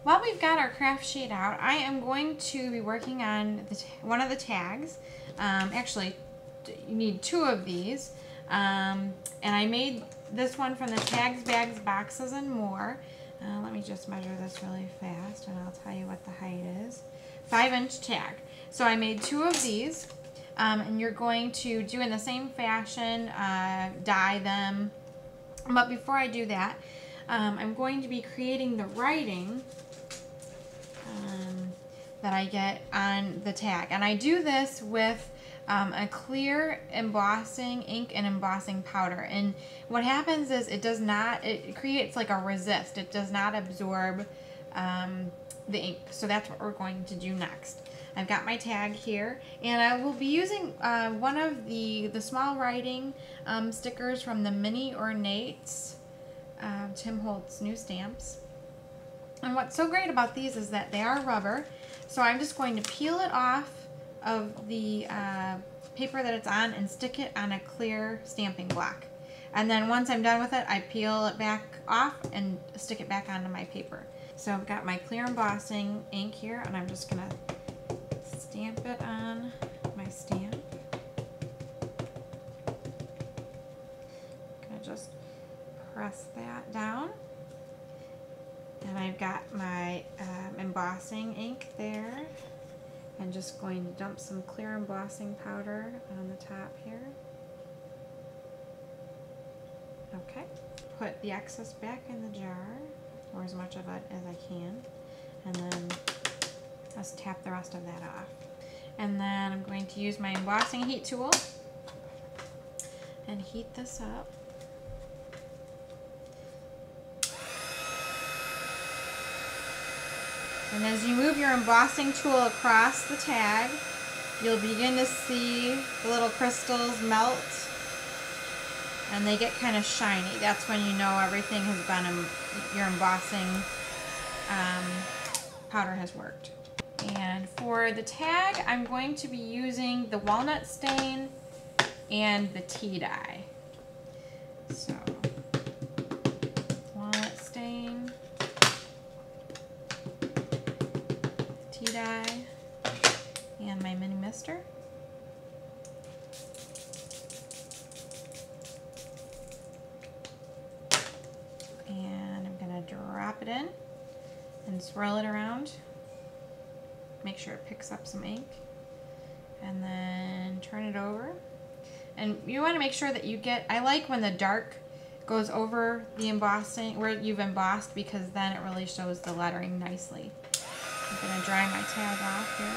while we've got our craft sheet out, I am going to be working on one of the tags. Actually, you need 2 of these. And I made this one from the Tags, Bags, Boxes, and More. Let me just measure this really fast, and I'll tell you what the height is. 5-inch tag. So I made 2 of these, and you're going to do in the same fashion, dye them. But before I do that, I'm going to be creating the writing that I get on the tag. And I do this with a clear embossing ink and embossing powder. And what happens is it creates like a resist. It does not absorb the ink. So that's what we're going to do next. I've got my tag here, and I will be using one of the small writing stickers from the Mini Ornates Tim Holtz new stamps. And what's so great about these is that they are rubber. So I'm just going to peel it off of the paper that it's on and stick it on a clear stamping block. And then once I'm done with it, I peel it back off and stick it back onto my paper. So I've got my clear embossing ink here, and I'm just gonna stamp it on my stamp. Gonna just press that down. And I've got my embossing ink there. I'm just going to dump some clear embossing powder on the top here. Okay. Put the excess back in the jar, or as much of it as I can. And then just tap the rest of that off. And then I'm going to use my embossing heat tool and heat this up. And as you move your embossing tool across the tag, you'll begin to see the little crystals melt, and they get kind of shiny. That's when you know everything has been, your embossing powder has worked. And for the tag, I'm going to be using the walnut stain and the tea dye. So, walnut stain, tea dye, and my mini mister. And I'm going to drop it in and swirl it around. Make sure it picks up some ink. And then turn it over. And you want to make sure that you get, I like when the dark goes over the embossing, where you've embossed, because then it really shows the lettering nicely. I'm going to dry my tag off here.